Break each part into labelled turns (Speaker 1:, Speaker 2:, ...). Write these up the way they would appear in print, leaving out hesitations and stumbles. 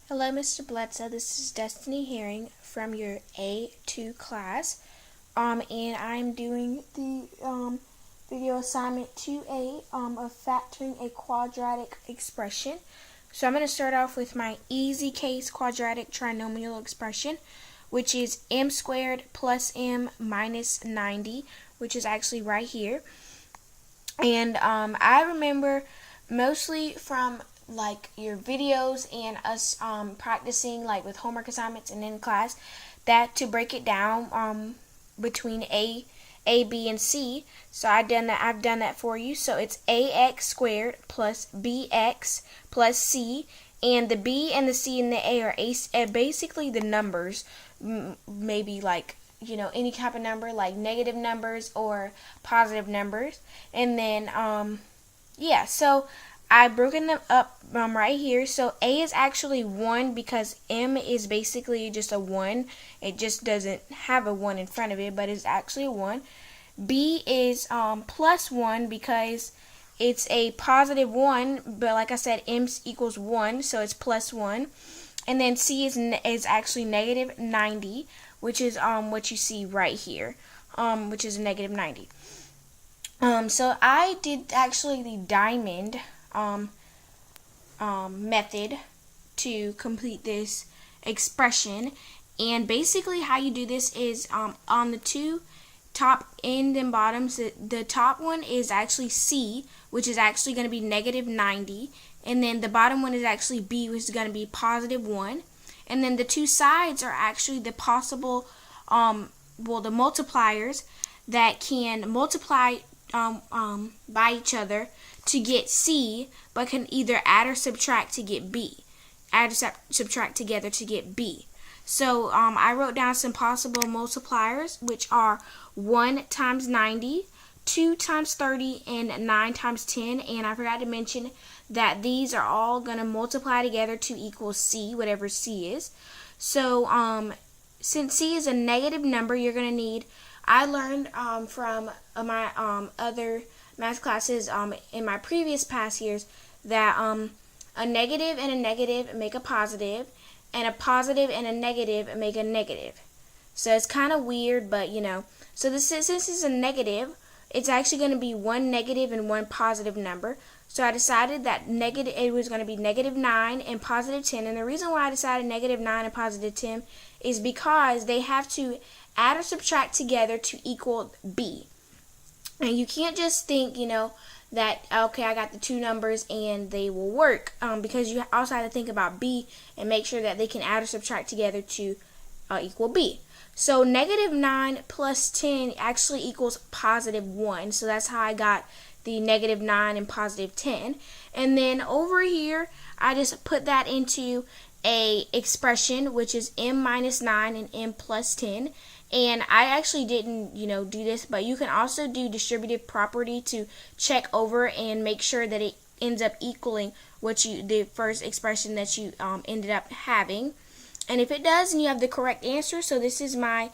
Speaker 1: Hello, Mr. Bledsoe. This is Destiny Herring from your A2 class. And I'm doing the video assignment 2A of factoring a quadratic expression. So I'm going to start off with my easy case quadratic trinomial expression, which is m squared plus m minus 90, which is actually right here. And I remember mostly from like your videos and us practicing like with homework assignments and in class that to break it down between A, B, and C. So I've done that for you. So it's ax squared plus bx plus c, and the b and the c and the a are basically the numbers, maybe like any type of number like negative numbers or positive numbers. And then yeah, so I've broken them up right here. So A is actually 1 because M is basically just a 1. It just doesn't have a 1 in front of it, but it's actually a 1. B is plus 1 because it's a positive 1, but like I said, M equals 1, so it's plus 1. And then C is actually negative 90, which is what you see right here, which is negative 90. So I did actually the diamond method to complete this expression, and basically how you do this is on the two top end and bottoms, the top one is actually C, which is actually going to be negative 90, and then the bottom one is actually B, which is going to be positive 1, and then the two sides are actually the possible the multipliers that can multiply by each other to get C, but can either add or subtract to get B. Add or subtract together to get B. So I wrote down some possible multipliers, which are 1 times 90, 2 times 30, and 9 times 10. And I forgot to mention that these are all going to multiply together to equal C, whatever C is. So since C is a negative number, you're going to need, I learned from my other math classes in my previous past years that a negative and a negative make a positive, and a positive and a negative make a negative. So it's kind of weird, but so since it's a negative, it's actually going to be one negative and one positive number. So I decided that it was going to be negative 9 and positive 10, and the reason why I decided negative 9 and positive 10 is because they have to add or subtract together to equal B. And you can't just think, that, okay, I got the two numbers and they will work, because you also have to think about B and make sure that they can add or subtract together to equal B. So negative 9 plus 10 actually equals positive 1. So that's how I got the negative 9 and positive 10. And then over here, I just put that into a expression, which is m minus 9 and m plus 10. And I actually didn't, do this, but you can also do distributive property to check over and make sure that it ends up equaling the first expression that you ended up having. And if it does, and you have the correct answer, so this is my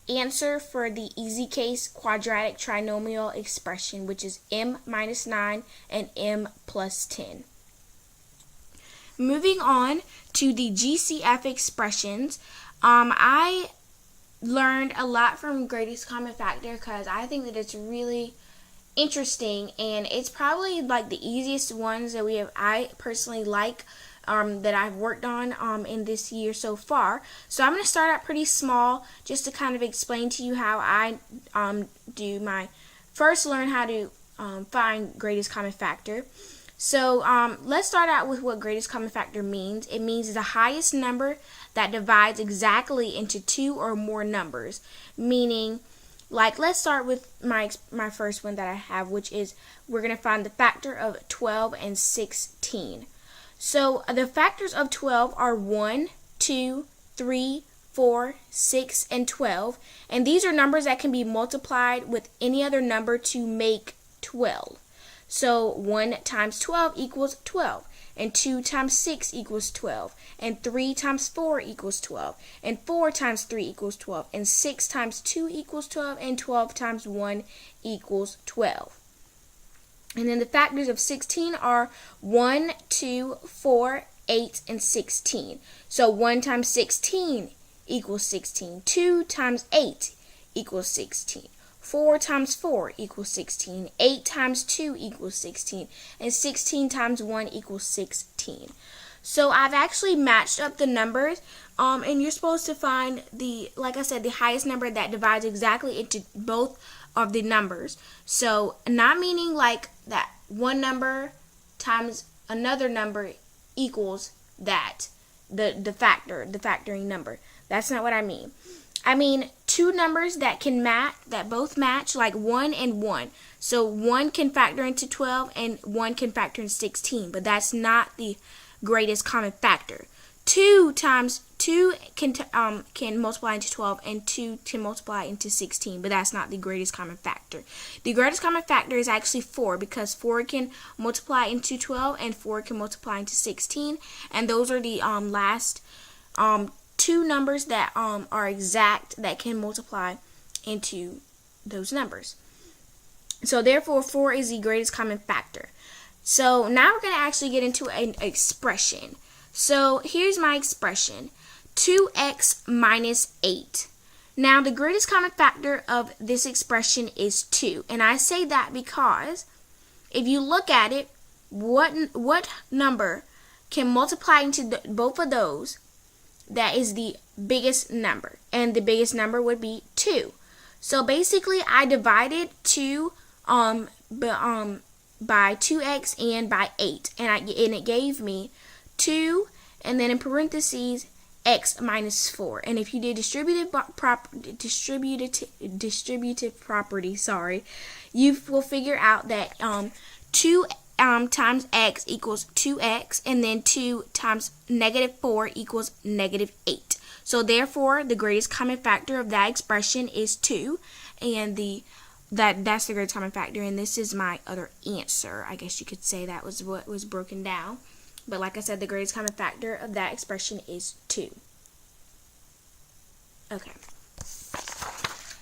Speaker 1: answer for the easy case quadratic trinomial expression, which is m minus 9 and m plus 10. Moving on to the GCF expressions, I learned a lot from greatest common factor because I think that it's really interesting, and it's probably like the easiest ones that I personally like that I've worked on in this year so far. So I'm going to start out pretty small just to kind of explain to you how I do my first learn how to find greatest common factor. So let's start out with what greatest common factor means. It means the highest number that divides exactly into two or more numbers. Meaning, like, let's start with my first one that I have, which is we're going to find the factor of 12 and 16. So the factors of 12 are 1, 2, 3, 4, 6, and 12. And these are numbers that can be multiplied with any other number to make 12. So 1 times 12 equals 12, and 2 times 6 equals 12, and 3 times 4 equals 12, and 4 times 3 equals 12, and 6 times 2 equals 12, and 12 times 1 equals 12. And then the factors of 16 are 1, 2, 4, 8, and 16. So 1 times 16 equals 16. 2 times 8 equals 16. 4 times 4 equals 16. 8 times 2 equals 16. And 16 times 1 equals 16. So I've actually matched up the numbers, and you're supposed to find like I said, the highest number that divides exactly into both of the numbers. So not meaning like that one number times another number equals that, the factoring number. That's not what I mean. I mean two numbers that both match, like 1 and 1. So 1 can factor into 12 and 1 can factor into 16, but that's not the greatest common factor. 2 times 2 can multiply into 12 and 2 can multiply into 16, but that's not the greatest common factor. The greatest common factor is actually 4, because 4 can multiply into 12 and 4 can multiply into 16, and those are the last two numbers that are exact that can multiply into those numbers. So therefore 4 is the greatest common factor. So now we're going to actually get into an expression. So here's my expression. 2x minus 8. Now the greatest common factor of this expression is 2. And I say that because if you look at it, what number can multiply into both of those? That is the biggest number. And the biggest number would be 2. So basically I divided 2 by 2x and by 8, and it gave me 2, and then in parentheses x minus 4. And if you did distributive property, you will figure out that 2 times x equals 2x, and then 2 times negative 4 equals negative 8. So therefore the greatest common factor of that expression is 2, and that's the greatest common factor, and this is my other answer. I guess you could say that was what was broken down. But like I said, the greatest common factor of that expression is 2. Okay.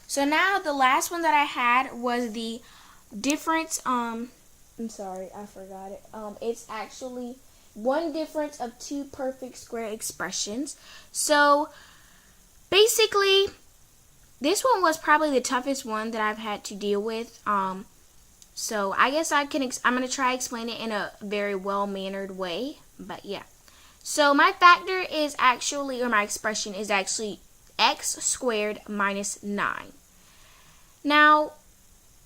Speaker 1: So now the last one that I had was the difference. I'm sorry, I forgot it. It's actually one difference of two perfect square expressions. So basically, this one was probably the toughest one that I've had to deal with. So I guess I'm going to try to explain it in a very well-mannered way. But yeah. So my factor is actually, or my expression is actually x squared minus 9. Now,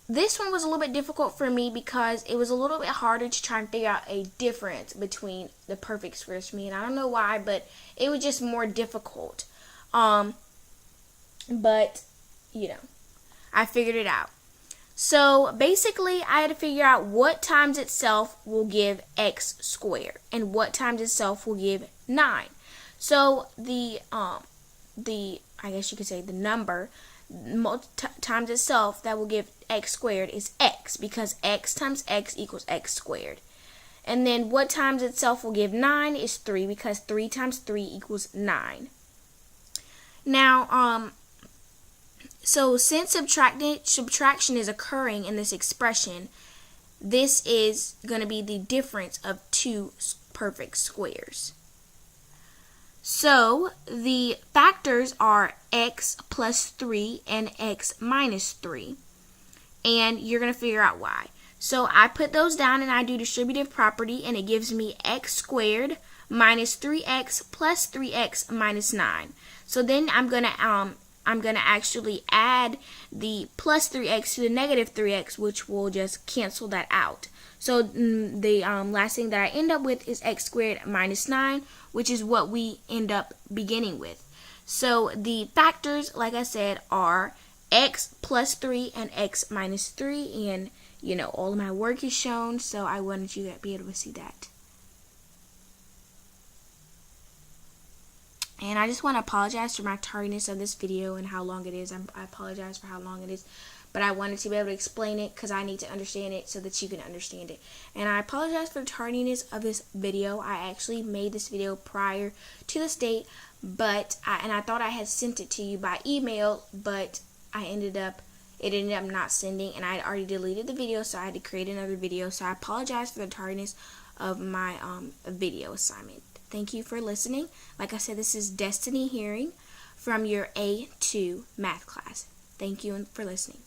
Speaker 1: this one was a little bit difficult for me because it was a little bit harder to try and figure out a difference between the perfect squares for me. And I don't know why, but it was just more difficult. But, you know, I figured it out. So basically, I had to figure out what times itself will give x squared and what times itself will give 9. So I guess you could say the number times itself that will give x squared is x, because x times x equals x squared. And then what times itself will give 9 is 3, because 3 times 3 equals 9. Now, so since subtraction is occurring in this expression, this is going to be the difference of two perfect squares. So the factors are x plus 3 and x minus 3. And you're going to figure out why. So I put those down and I do distributive property, and it gives me x squared minus 3x plus 3x minus 9. So then I'm going to actually add the plus 3x to the negative 3x, which will just cancel that out. So the last thing that I end up with is x squared minus 9, which is what we end up beginning with. So the factors, like I said, are x plus 3 and x minus 3. And, you know, all of my work is shown, so I wanted you to be able to see that. And I just want to apologize for my tardiness of this video and how long it is. I apologize for how long it is. But I wanted to be able to explain it because I need to understand it so that you can understand it. And I apologize for the tardiness of this video. I actually made this video prior to this date, but I thought I had sent it to you by email, but it ended up not sending, and I had already deleted the video, so I had to create another video. So I apologize for the tardiness of my video assignment. Thank you for listening. Like I said, this is Destiny Hearing from your A2 math class. Thank you for listening.